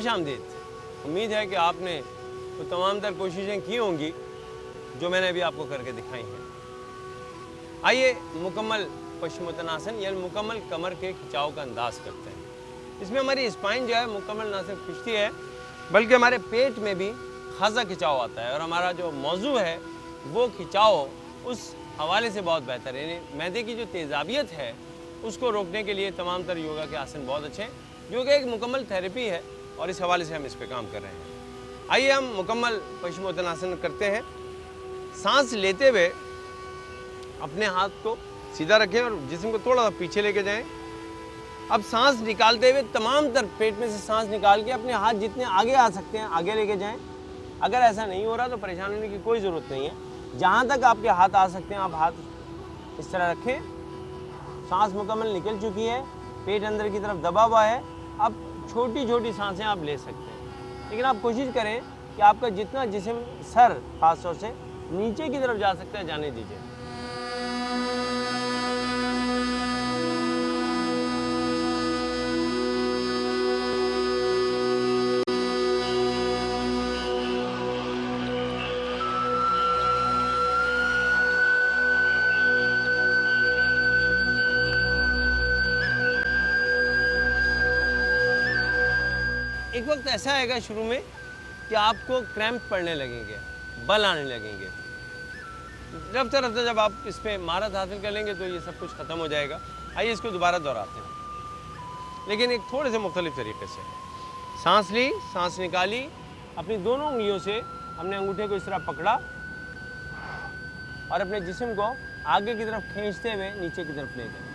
खुशामदीद। उम्मीद है कि आपने वो तमाम तर कोशिशें की होंगी जो मैंने अभी आपको करके दिखाई हैं। आइए मुकम्मल पश्चिमोत्तानासन या मुकम्मल कमर के खिंचाव का अंदाज करते हैं। इसमें हमारी स्पाइन जो है मुकम्मल ना सिर्फ खिंचती है बल्कि हमारे पेट में भी खासा खिंचाव आता है, और हमारा जो मौजू है वो खिंचाव उस हवाले से बहुत बेहतर है। यानी मैदे की जो तेज़ाबियत है उसको रोकने के लिए तमाम तर योगा के आसन बहुत अच्छे हैं, जो कि एक मुकम्मल थेरेपी है, और इस हवाले से हम इस पर काम कर रहे हैं। आइए हम मुकम्मल पश्चिमोत्तानासन करते हैं। सांस लेते हुए अपने हाथ को सीधा रखें और जिस्म को थोड़ा सा पीछे लेके जाएं। अब सांस निकालते हुए तमाम तर पेट में से सांस निकाल के अपने हाथ जितने आगे आ सकते हैं आगे लेके जाएं। अगर ऐसा नहीं हो रहा तो परेशान होने की कोई ज़रूरत नहीं है। जहाँ तक आपके हाथ आ सकते हैं आप हाथ इस तरह रखें। सांस मुकम्मल निकल चुकी है, पेट अंदर की तरफ दबा हुआ है। अब छोटी छोटी सांसें आप ले सकते हैं, लेकिन आप कोशिश करें कि आपका जितना जिस्म सर खास तौर से नीचे की तरफ जा सकता है जाने दीजिए। एक वक्त ऐसा आएगा शुरू में कि आपको क्रैम्प पड़ने लगेंगे, बल आने लगेंगे। रफ्ता रफ्ता जब आप इस पर महारत हासिल कर लेंगे तो ये सब कुछ ख़त्म हो जाएगा। आइए इसको दोबारा दोहराते हैं, लेकिन एक थोड़े से मुख्तलिफ तरीके से। सांस ली, सांस निकाली, अपनी दोनों उंगलियों से हमने अंगूठे को इस तरह पकड़ा और अपने जिस्म को आगे की तरफ खींचते हुए नीचे की तरफ ले गए।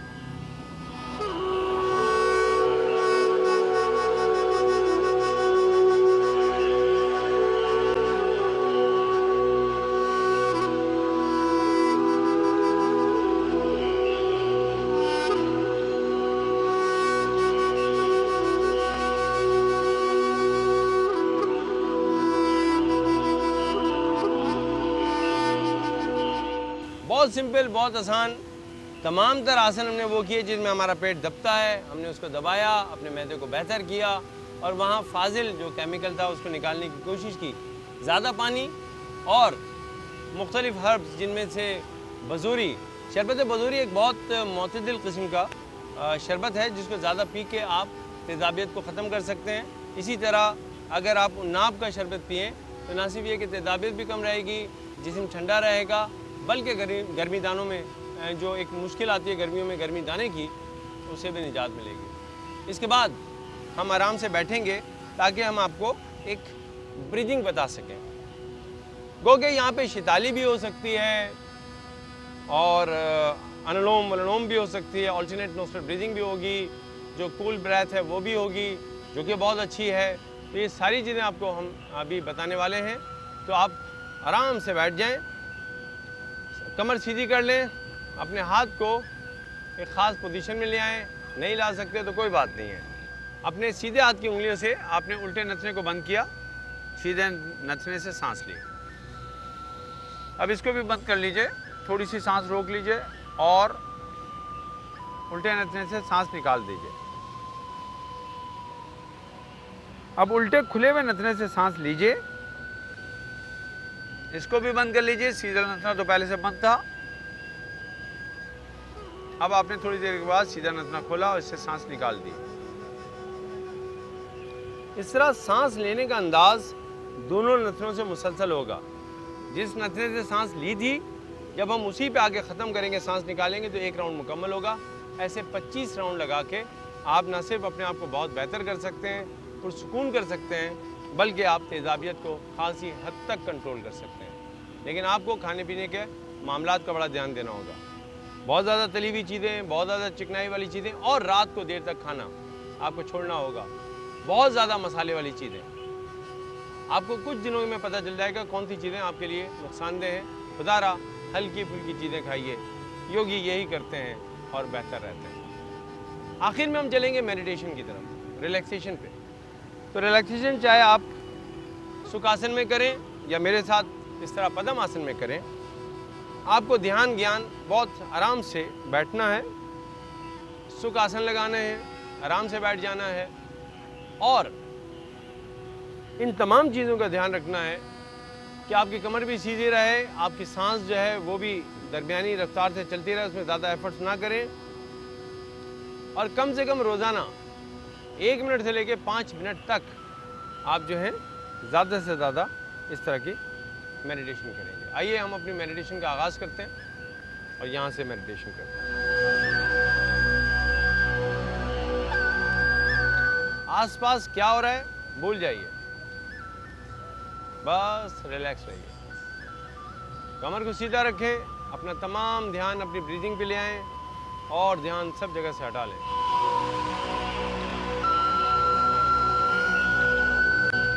बहुत सिंपल, बहुत आसान। तमाम तर आसन हमने वो किए जिनमें हमारा पेट दबता है, हमने उसको दबाया, अपने मैदे को बेहतर किया और वहाँ फाजिल जो केमिकल था उसको निकालने की कोशिश की। ज़्यादा पानी और मुख्तलिफ हर्ब्स जिनमें से बजूरी, शरबत बजूरी एक बहुत मोतदिल किस्म का शरबत है जिसको ज़्यादा पी के आप तेज़ाबियत को ख़त्म कर सकते हैं। इसी तरह अगर आप नाब का शरबत पिएँ तो ना सिर्फ ये कि तेज़ाबियत भी कम रहेगी, जिस्म ठंडा रहेगा, बल्कि गर्मी दानों में जो एक मुश्किल आती है गर्मियों में गर्मी दाने की, उससे भी निजात मिलेगी। इसके बाद हम आराम से बैठेंगे ताकि हम आपको एक ब्रीदिंग बता सकें। गो के यहाँ पे शिताली भी हो सकती है और अनुलोम विलोम भी हो सकती है, ऑल्टरनेट नोस्ट्रल ब्रीदिंग भी होगी, जो कूल ब्रेथ है वो भी होगी, जो कि बहुत अच्छी है। तो ये सारी चीज़ें आपको हम अभी बताने वाले हैं। तो आप आराम से बैठ जाएं, कमर सीधी कर लें, अपने हाथ को एक ख़ास पोजीशन में ले आएँ। नहीं ला सकते तो कोई बात नहीं है। अपने सीधे हाथ की उंगलियों से आपने उल्टे नथने को बंद किया, सीधे नथने से सांस ली। अब इसको भी बंद कर लीजिए, थोड़ी सी सांस रोक लीजिए और उल्टे नथने से सांस निकाल दीजिए। अब उल्टे खुले हुए नथने से सांस लीजिए, इसको भी बंद कर लीजिए। सीधा नथना तो पहले से बंद था। अब आपने थोड़ी देर के बाद सीधा नथना खोला और इससे सांस निकाल दी। इस तरह सांस लेने का अंदाज दोनों नथनों से मुसलसल होगा। जिस नथने से सांस ली थी, जब हम उसी पे आके ख़त्म करेंगे, सांस निकालेंगे तो एक राउंड मुकम्मल होगा। ऐसे 25 राउंड लगा के आप न सिर्फ अपने आप को बहुत बेहतर कर सकते हैं, पुरसुकून कर सकते हैं, बल्कि आप तेज़ाबियत को खासी हद तक कंट्रोल कर सकते हैं। लेकिन आपको खाने पीने के मामलात का बड़ा ध्यान देना होगा। बहुत ज़्यादा तली हुई चीज़ें, बहुत ज़्यादा चिकनाई वाली चीज़ें और रात को देर तक खाना आपको छोड़ना होगा। बहुत ज़्यादा मसाले वाली चीज़ें, आपको कुछ दिनों में पता चल जाएगा कौन सी चीज़ें आपके लिए नुकसानदेह हैं। खुदारा हल्की फुल्की चीज़ें खाइए, योगी यही करते हैं और बेहतर रहते हैं। आखिर में हम चलेंगे मेडिटेशन की तरफ, रिलैक्सेशन पे। तो रिलैक्सेशन चाहे आप सुखासन में करें या मेरे साथ इस तरह पद्म आसन में करें, आपको ध्यान ज्ञान बहुत आराम से बैठना है, सुख आसन लगाना है, आराम से बैठ जाना है और इन तमाम चीज़ों का ध्यान रखना है कि आपकी कमर भी सीधी रहे, आपकी सांस जो है वो भी दरमियानी रफ्तार से चलती रहे, उसमें ज़्यादा एफर्ट्स ना करें और कम से कम रोज़ाना 1 मिनट से लेकर 5 मिनट तक आप जो है ज़्यादा से ज़्यादा इस तरह की मेडिटेशन करेंगे। आइए हम अपनी मेडिटेशन का आगाज़ करते हैं और यहाँ से मेडिटेशन करते हैं। आसपास क्या हो रहा है भूल जाइए, बस रिलैक्स रहिए, कमर को सीधा रखें, अपना तमाम ध्यान अपनी ब्रीदिंग पे ले आएं और ध्यान सब जगह से हटा लें।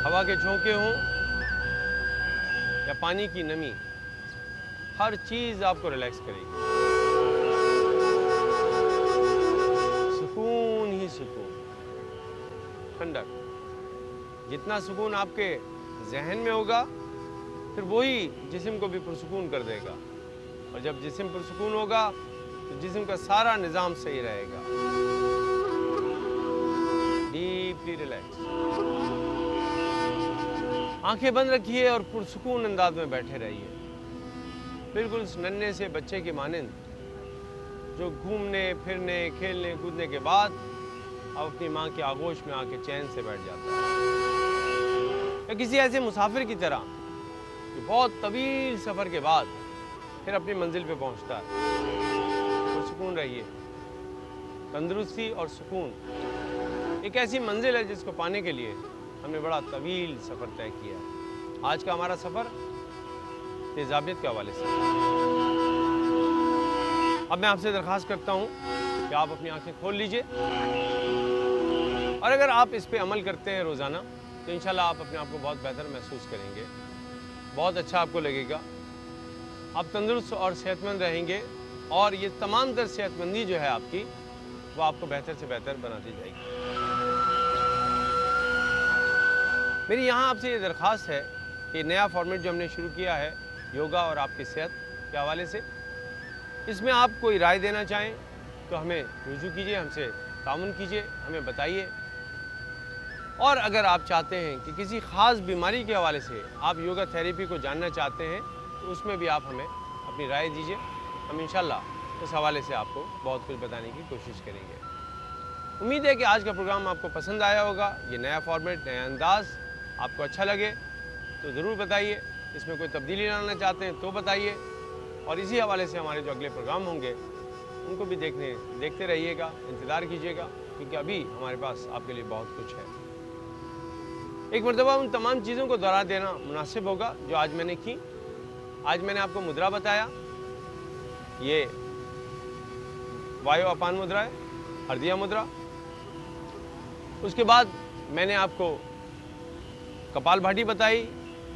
हवा के झोंके हों या पानी की नमी, हर चीज़ आपको रिलैक्स करेगी। सुकून ही सुकून, ठंडक। जितना सुकून आपके जहन में होगा फिर वही जिस्म को भी पुरसुकून कर देगा, और जब जिस्म पुरसुकून होगा तो जिस्म का सारा निज़ाम सही रहेगा। डीपली रिलैक्स, आंखें बंद रखिए और पुरसुकून अंदाज में बैठे रहिए, बिल्कुल उस नन्हे से बच्चे के मानंद जो घूमने फिरने खेलने कूदने के बाद अब अपनी माँ की आगोश में आके चैन से बैठ जाता है, या किसी ऐसे मुसाफिर की तरह कि बहुत तवील सफ़र के बाद फिर अपनी मंजिल पे पहुंचता है। पुरसुकून रहिए। तंदुरुस्ती और सुकून एक ऐसी मंजिल है जिसको पाने के लिए हमने बड़ा तवील सफ़र तय किया है। आज का हमारा सफ़र तेज़ाबियत के हवाले से। अब मैं आपसे दरख्वास्त करता हूँ कि आप अपनी आंखें खोल लीजिए, और अगर आप इस पे अमल करते हैं रोज़ाना तो इंशाल्लाह आप अपने आप को बहुत बेहतर महसूस करेंगे, बहुत अच्छा आपको लगेगा, आप तंदुरुस्त और सेहतमंद रहेंगे, और ये तमाम तर सेहतमंदी जो है आपकी वो आपको बेहतर से बेहतर बनाती जाएगी। मेरी यहाँ आपसे ये दरख्वास्त है कि नया फॉर्मेट जो हमने शुरू किया है योगा और आपकी सेहत के हवाले से, इसमें आप कोई राय देना चाहें तो हमें रुजू कीजिए, हमसे ताउन कीजिए, हमें बताइए। और अगर आप चाहते हैं कि किसी ख़ास बीमारी के हवाले से आप योगा थेरेपी को जानना चाहते हैं तो उसमें भी आप हमें अपनी राय दीजिए, हम इंशाल्लाह उस हवाले से आपको बहुत कुछ बताने की कोशिश करेंगे। उम्मीद है कि आज का प्रोग्राम आपको पसंद आया होगा। ये नया फॉर्मेट, नया अंदाज़ आपको अच्छा लगे तो ज़रूर बताइए। इसमें कोई तब्दीली लाना चाहते हैं तो बताइए, और इसी हवाले से हमारे जो अगले प्रोग्राम होंगे उनको भी देखते रहिएगा, इंतज़ार कीजिएगा, क्योंकि अभी हमारे पास आपके लिए बहुत कुछ है। एक मरतबा उन तमाम चीज़ों को दोहरा देना मुनासिब होगा जो आज मैंने की। आज मैंने आपको मुद्रा बताया, ये वायु अपान मुद्रा है, हरदिया मुद्रा। उसके बाद मैंने आपको कपाल भाटी बताई,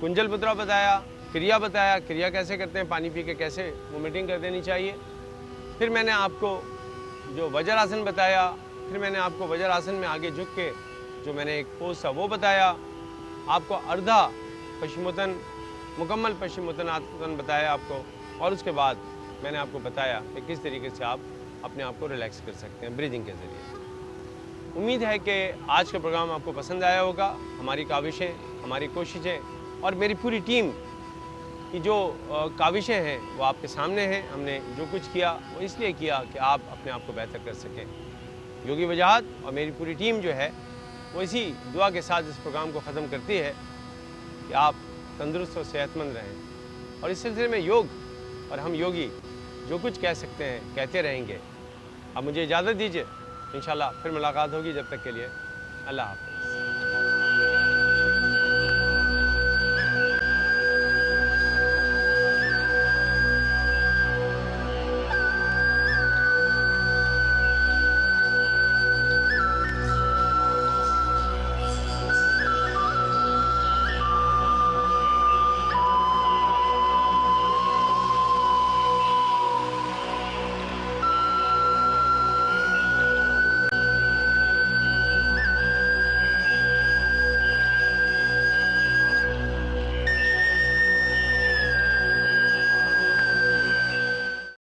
कुंजल मुद्रा बताया, क्रिया बताया, क्रिया कैसे करते हैं, पानी पी के कैसे वोमिटिंग कर देनी चाहिए। फिर मैंने आपको जो वज्रासन बताया, फिर मैंने आपको वज्रासन में आगे झुक के जो मैंने एक पोज था वो बताया, आपको अर्धा पश्चिमोत्तन, मुकम्मल पश्चिमोत्तन आसन बताया आपको, और उसके बाद मैंने आपको बताया कि किस तरीके से आप अपने आप को रिलैक्स कर सकते हैं ब्रीदिंग के ज़रिए। उम्मीद है कि आज का प्रोग्राम आपको पसंद आया होगा। हमारी काविशें, हमारी कोशिशें और मेरी पूरी टीम की जो काविशें हैं वो आपके सामने हैं। हमने जो कुछ किया वो इसलिए किया कि आप अपने आप को बेहतर कर सकें। योगी वजाहत और मेरी पूरी टीम जो है वो इसी दुआ के साथ इस प्रोग्राम को ख़त्म करती है कि आप तंदुरुस्त और सेहतमंद रहें। और इस सिलसिले में योग और हम योगी जो कुछ कह सकते हैं कहते रहेंगे। अब मुझे इजाज़त दीजिए, इंशाल्लाह फिर मुलाकात होगी। जब तक के लिए अल्लाह हाफ़िज़।